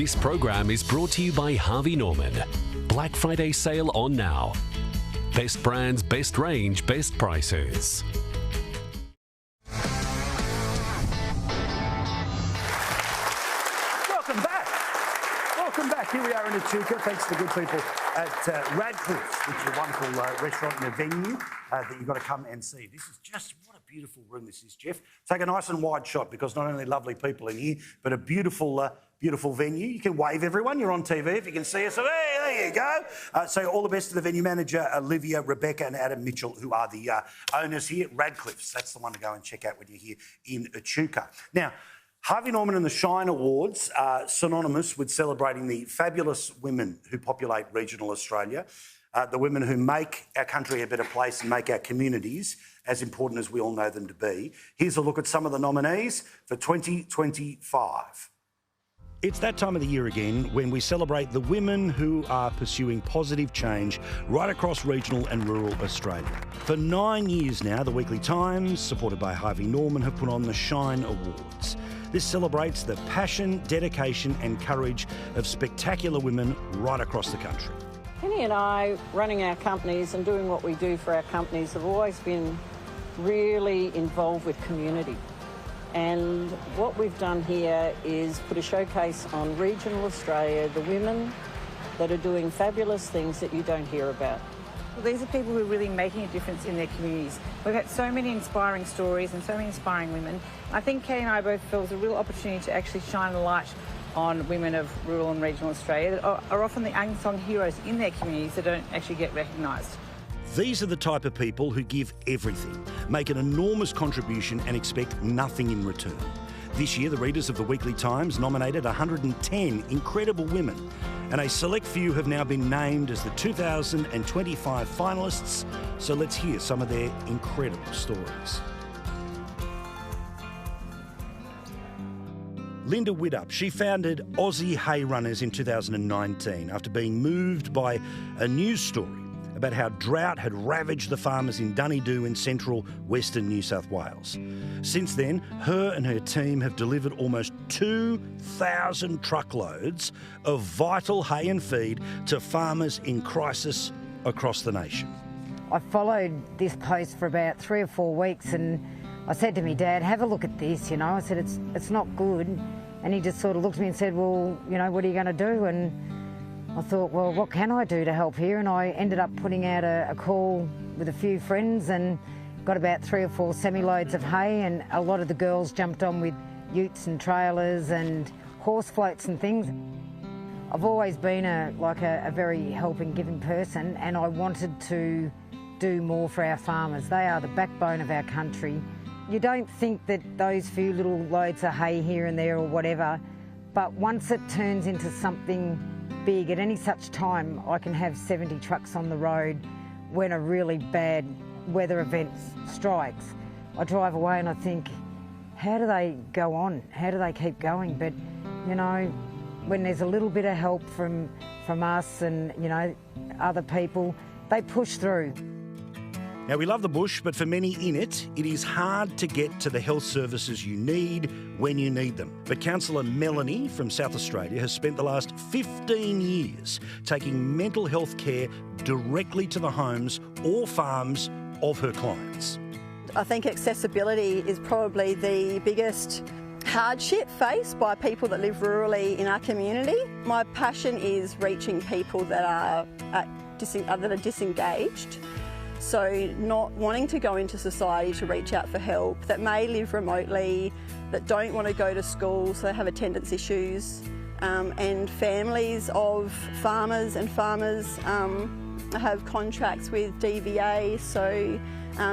This program is brought to you by Harvey Norman. Black Friday sale on now. Best brands, best range, best prices. Welcome back. Here we are in Echuca, thanks to the good people at Radcliffe's, which is a wonderful restaurant and a venue that you've got to come and see. This is just, what a beautiful room this is, Jeff. Take a nice and wide shot, because not only lovely people in here, but a beautiful beautiful venue. You can wave, everyone. You're on TV if you can see us. So, hey, there you go. So all the best to the venue manager, Olivia, Rebecca and Adam Mitchell, who are the owners here at Radcliffe's. That's the one to go and check out when you're here in Echuca. Now, Harvey Norman and the Shine Awards are synonymous with celebrating the fabulous women who populate regional Australia, the women who make our country a better place and make our communities as important as we all know them to be. Here's a look at some of the nominees for 2025. It's that time of the year again when we celebrate the women who are pursuing positive change right across regional and rural Australia. For 9 years now, the Weekly Times, supported by Harvey Norman, have put on the Shine Awards. This celebrates the passion, dedication and courage of spectacular women right across the country. Penny and I, running our companies and doing what we do for our companies, have always been really involved with community. And what we've done here is put a showcase on regional Australia, the women that are doing fabulous things that you don't hear about. Well, these are people who are really making a difference in their communities. We've had so many inspiring stories and so many inspiring women. I think Kay and I both feel it's a real opportunity to actually shine a light on women of rural and regional Australia that are often the unsung heroes in their communities that don't actually get recognised. These are the type of people who give everything, make an enormous contribution and expect nothing in return. This year, the readers of the Weekly Times nominated 110 incredible women, and a select few have now been named as the 2025 finalists, so let's hear some of their incredible stories. Linda Whidup, she founded Aussie Hay Runners in 2019 after being moved by a news story about how drought had ravaged the farmers in Dunedoo in central western New South Wales. Since then, her and her team have delivered almost 2,000 truckloads of vital hay and feed to farmers in crisis across the nation. I followed this post for about 3 or 4 weeks and I said to me, Dad, have a look at this, you know. I said, it's not good. And he just sort of looked at me and said, well, you know, what are you going to do? And I thought, well, what can I do to help here? And I ended up putting out a call with a few friends and got about 3 or 4 semi-loads of hay, and a lot of the girls jumped on with utes and trailers and horse floats and things. I've always been a very helping, giving person, and I wanted to do more for our farmers. They are the backbone of our country. You don't think that those few little loads of hay here and there or whatever, but once it turns into something big, at any such time I can have 70 trucks on the road when a really bad weather event strikes. I drive away and I think, how do they go on? How do they keep going? But, you know, when there's a little bit of help from us and, you know, other people, they push through. Now, we love the bush, but for many in it, it is hard to get to the health services you need when you need them. But Councillor Melanie from South Australia has spent the last 15 years taking mental health care directly to the homes or farms of her clients. I think accessibility is probably the biggest hardship faced by people that live rurally in our community. My passion is reaching people that are disengaged. So not wanting to go into society to reach out for help, that may live remotely, that don't want to go to school, so they have attendance issues, and families of farmers have contracts with DVA, so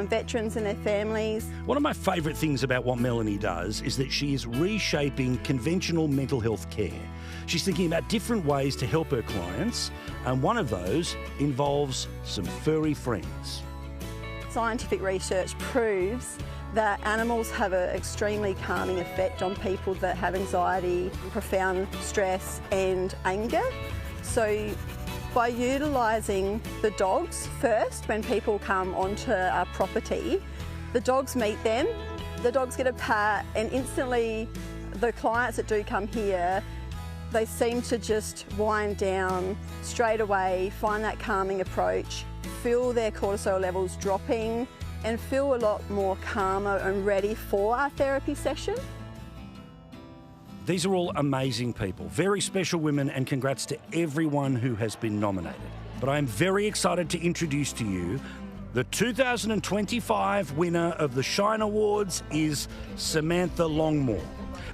veterans and their families. One of my favourite things about what Melanie does is that she is reshaping conventional mental health care. She's thinking about different ways to help her clients, and one of those involves some furry friends. Scientific research proves that animals have an extremely calming effect on people that have anxiety, profound stress and anger. So by utilising the dogs first when people come onto our property, the dogs meet them, the dogs get a pat, and instantly the clients that do come here They seem to just wind down straight away, find that calming approach, feel their cortisol levels dropping and feel a lot more calmer and ready for our therapy session. These are all amazing people, very special women, and congrats to everyone who has been nominated. But I am very excited to introduce to you the 2025 winner of the Shine Awards is Samantha Longmore,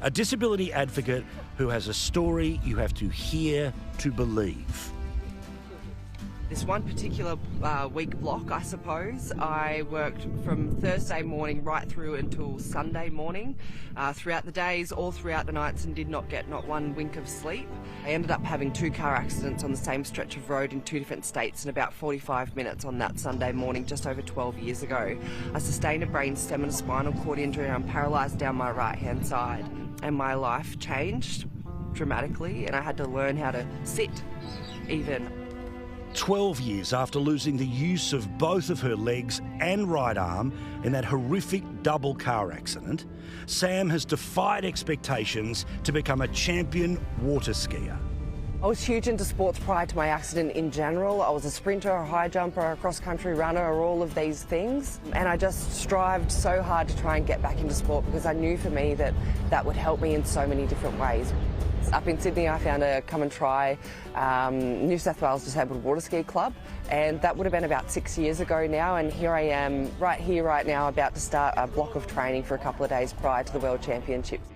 a disability advocate who has a story you have to hear to believe. This one particular week block, I suppose, I worked from Thursday morning right through until Sunday morning, throughout the days, all throughout the nights, and did not get not one wink of sleep. I ended up having 2 car accidents on the same stretch of road in 2 different states in about 45 minutes on that Sunday morning just over 12 years ago. I sustained a brain stem and a spinal cord injury, and I'm paralysed down my right-hand side. And my life changed dramatically, and I had to learn how to sit even. 12 years after losing the use of both of her legs and right arm in that horrific double car accident, Sam has defied expectations to become a champion water skier. I was huge into sports prior to my accident in general. I was a sprinter, a high jumper, a cross-country runner, or all of these things. And I just strived so hard to try and get back into sport because I knew for me that that would help me in so many different ways. Up in Sydney, I found a Come and Try New South Wales Disabled Water Ski Club, and that would have been about 6 years ago now, and here I am right here, right now, about to start a block of training for a couple of days prior to the World Championships.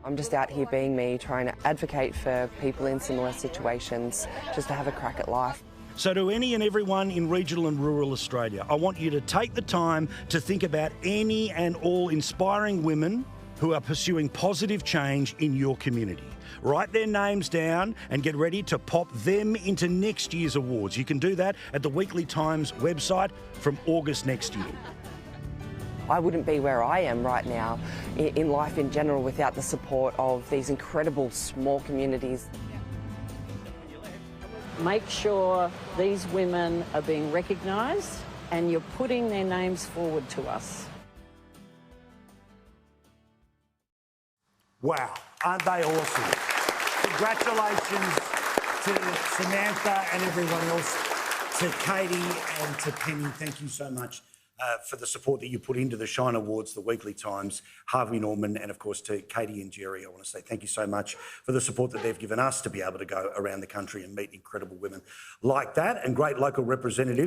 I'm just out here being me, trying to advocate for people in similar situations, just to have a crack at life. So to any and everyone in regional and rural Australia, I want you to take the time to think about any and all inspiring women who are pursuing positive change in your community. Write their names down and get ready to pop them into next year's awards. You can do that at the Weekly Times website from August next year. I wouldn't be where I am right now in life in general without the support of these incredible small communities. Make sure these women are being recognised and you're putting their names forward to us. Wow, aren't they awesome? Congratulations to Samantha and everyone else, to Katie and to Penny. Thank you so much for the support that you put into the Shine Awards, the Weekly Times, Harvey Norman, and of course to Katie and Jerry. I want to say thank you so much for the support that they've given us to be able to go around the country and meet incredible women like that and great local representatives.